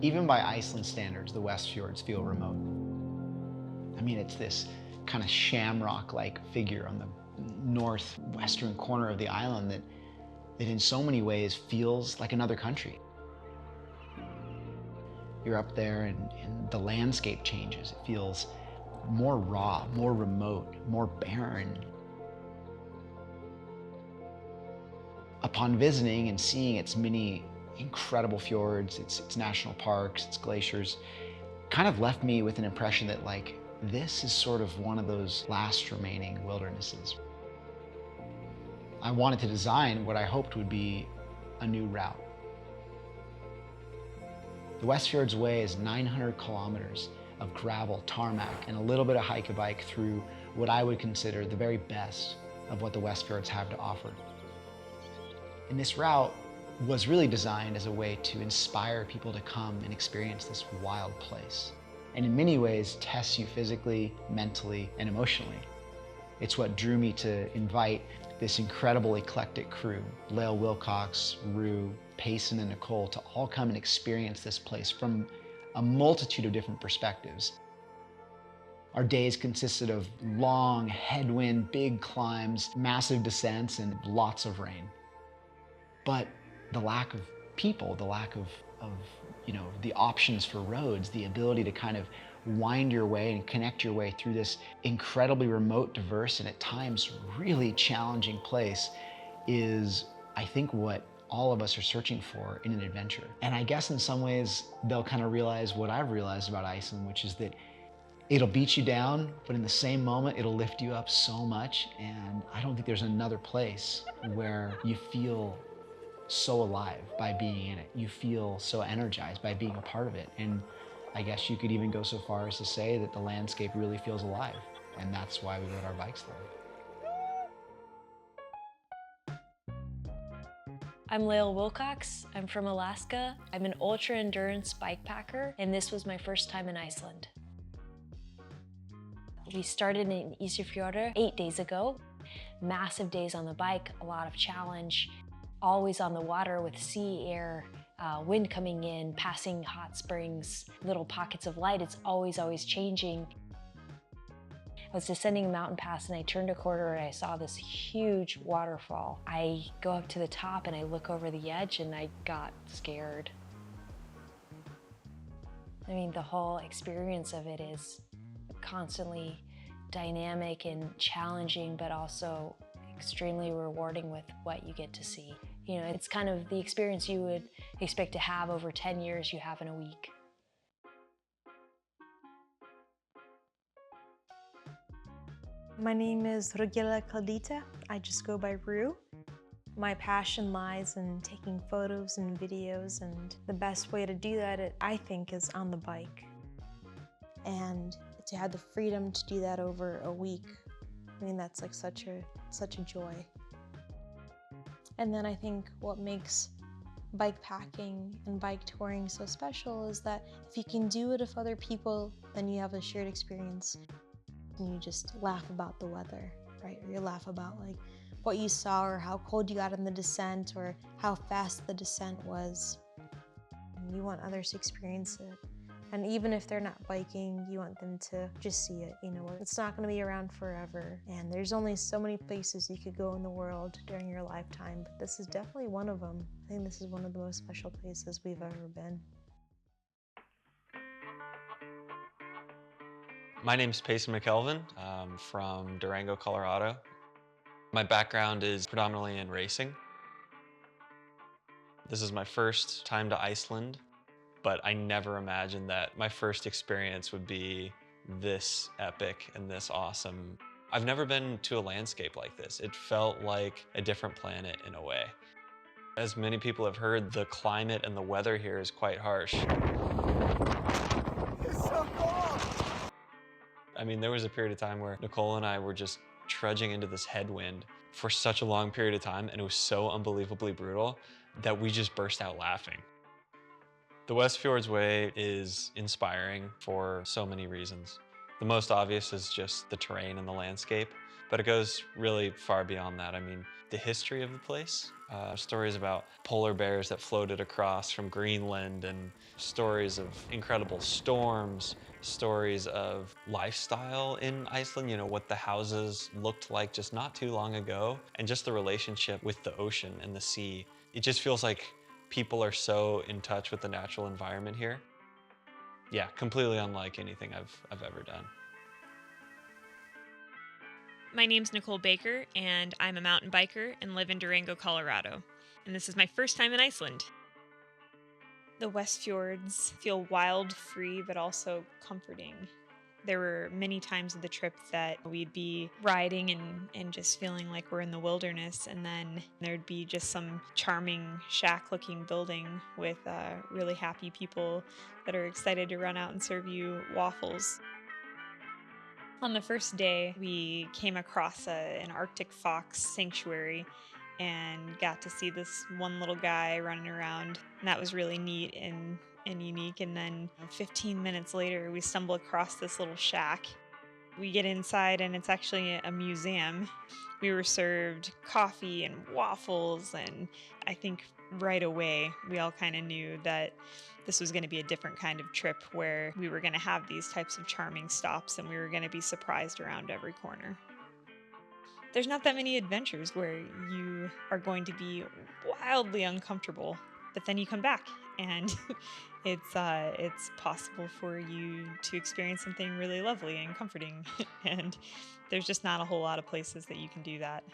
Even by Iceland standards, the Westfjords feel remote. I mean, it's this kind of shamrock-like figure on the northwestern corner of the island that in so many ways feels like another country. You're up there and the landscape changes. It feels more raw, more remote, more barren. Upon visiting and seeing its many incredible fjords, its national parks, its glaciers, kind of left me with an impression that, like, this is sort of one of those last remaining wildernesses. I wanted to design what I hoped would be a new route. The Westfjords Way is 900 kilometers of gravel, tarmac, and a little bit of hike-a-bike through what I would consider the very best of what the Westfjords have to offer. And this route was really designed as a way to inspire people to come and experience this wild place. And in many ways, tests you physically, mentally, and emotionally. It's what drew me to invite this incredible eclectic crew, Lael, Rue, Payson, and Nicole, to all come and experience this place from a multitude of different perspectives. Our days consisted of long headwind, big climbs, massive descents, and lots of rain. But the lack of people, the lack of the options for roads, the ability to kind of wind your way and connect your way through this incredibly remote, diverse, and at times really challenging place is, I think, what all of us are searching for in an adventure. And I guess in some ways, they'll kind of realize what I've realized about Iceland, which is that it'll beat you down, but in the same moment, it'll lift you up so much. And I don't think there's another place where you feel so alive by being in it. You feel so energized by being a part of it. And I guess you could even go so far as to say that the landscape really feels alive. And that's why we rode our bikes there. I'm Lael Wilcox. I'm from Alaska. I'm an ultra-endurance bike packer, and this was my first time in Iceland. We started in Ísafjörður 8 days ago. Massive days on the bike, a lot of challenge. Always on the water with sea air, wind coming in, passing hot springs, little pockets of light. It's always changing. I was descending a mountain pass and I turned a corner and I saw this huge waterfall. I go up to the top and I look over the edge and I got scared. I mean, the whole experience of it is constantly dynamic and challenging, but also extremely rewarding with what you get to see. You know, it's kind of the experience you would expect to have over 10 years you have in a week. My name is Rugila Kaldita. I just go by Rue. My passion lies in taking photos and videos, and the best way to do that, I think, is on the bike. And to have the freedom to do that over a week, I mean, that's like such a joy. And then I think what makes bike packing and bike touring so special is that if you can do it with other people, then you have a shared experience. And you just laugh about the weather, right? Or you laugh about like what you saw or how cold you got in the descent or how fast the descent was. And you want others to experience it. And even if they're not biking, you want them to just see it. You know, it's not going to be around forever. And there's only so many places you could go in the world during your lifetime, but this is definitely one of them. I think this is one of the most special places we've ever been. My name's Payson McKelvin. I'm from Durango, Colorado. My background is predominantly in racing. This is my first time to Iceland, but I never imagined that my first experience would be this epic and this awesome. I've never been to a landscape like this. It felt like a different planet in a way. As many people have heard, the climate and the weather here is quite harsh. It's so cold! I mean, there was a period of time where Nicole and I were just trudging into this headwind for such a long period of time, and it was so unbelievably brutal that we just burst out laughing. The Westfjords Way is inspiring for so many reasons. The most obvious is just the terrain and the landscape, but it goes really far beyond that. I mean, the history of the place. Stories about polar bears that floated across from Greenland, and stories of incredible storms, stories of lifestyle in Iceland, you know, what the houses looked like just not too long ago, and just the relationship with the ocean and the sea. It just feels like people are so in touch with the natural environment here. Yeah, completely unlike anything I've ever done. My name's Nicole Baker, and I'm a mountain biker and live in Durango, Colorado. And this is my first time in Iceland. The Westfjords feel wild, free, but also comforting. There were many times of the trip that we'd be riding and just feeling like we're in the wilderness, and then there'd be just some charming shack-looking building with really happy people that are excited to run out and serve you waffles. On the first day, we came across an Arctic fox sanctuary and got to see this one little guy running around. And that was really neat and unique. And then 15 minutes later, we stumble across this little shack. We get inside, and it's actually a museum. We were served coffee and waffles, and I think right away we all kind of knew that this was going to be a different kind of trip, where we were going to have these types of charming stops and we were going to be surprised around every corner. There's not that many adventures where you are going to be wildly uncomfortable, but then you come back and it's possible for you to experience something really lovely and comforting. And there's just not a whole lot of places that you can do that.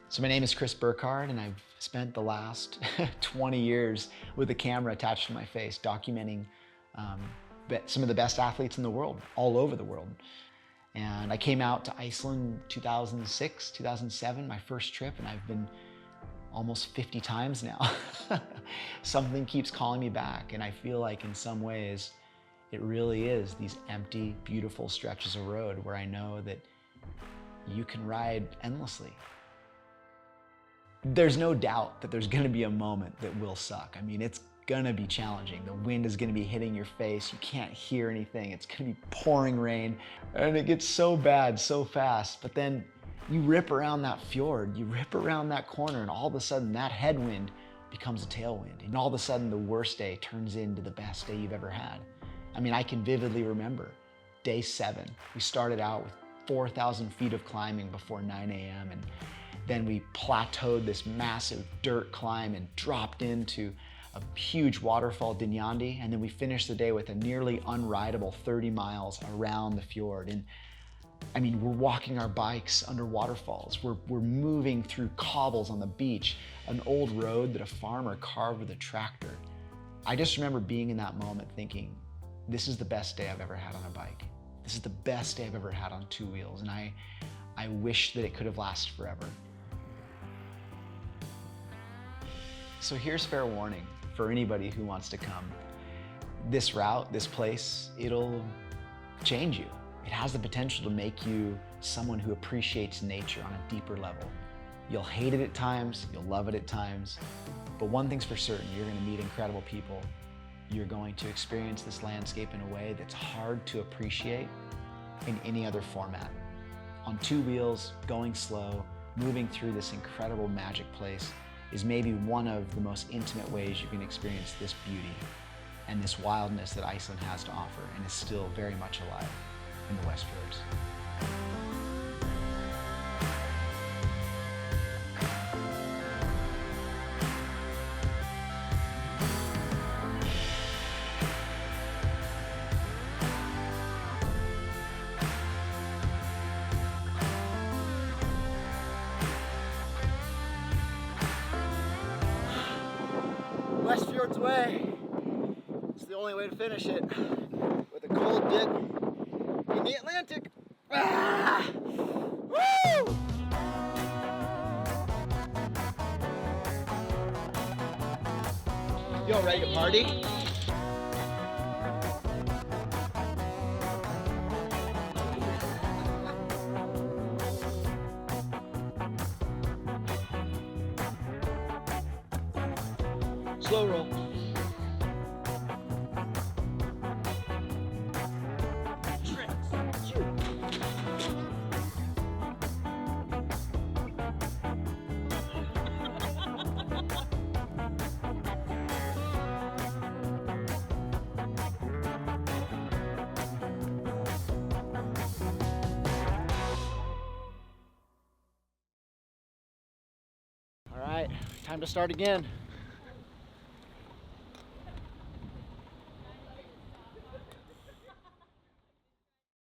So my name is Burkard, and I've spent the last 20 years with a camera attached to my face documenting some of the best athletes in the world, all over the world. And I came out to Iceland 2006, 2007, my first trip, and I've been almost 50 times now. Something keeps calling me back, and I feel like in some ways it really is these empty, beautiful stretches of road where I know that you can ride endlessly. There's no doubt that there's gonna be a moment that will suck. I mean, it's gonna be challenging. The wind is gonna be hitting your face. You can't hear anything. It's gonna be pouring rain, and it gets so bad so fast. But then you rip around that fjord, you rip around that corner, and all of a sudden that headwind becomes a tailwind. And all of a sudden the worst day turns into the best day you've ever had. I mean, I can vividly remember day 7. We started out with 4,000 feet of climbing before 9 a.m. and then we plateaued this massive dirt climb and dropped into a huge waterfall, Dinyandi, and then we finished the day with a nearly unrideable 30 miles around the fjord. And I mean, we're walking our bikes under waterfalls. We're moving through cobbles on the beach, an old road that a farmer carved with a tractor. I just remember being in that moment thinking, this is the best day I've ever had on a bike. This is the best day I've ever had on 2 wheels, and I wish that it could have lasted forever. So here's fair warning for anybody who wants to come. This route, this place, it'll change you. It has the potential to make you someone who appreciates nature on a deeper level. You'll hate it at times, you'll love it at times, but one thing's for certain, you're gonna meet incredible people. You're going to experience this landscape in a way that's hard to appreciate in any other format. On 2 wheels, going slow, moving through this incredible magic place is maybe one of the most intimate ways you can experience this beauty and this wildness that Iceland has to offer and is still very much alive in the Westfjords. Westfjords Way. It's the only way to finish it. With a cold dip in the Atlantic. Ah! Woo! Y'all ready to party? Slow roll. All right, time to start again.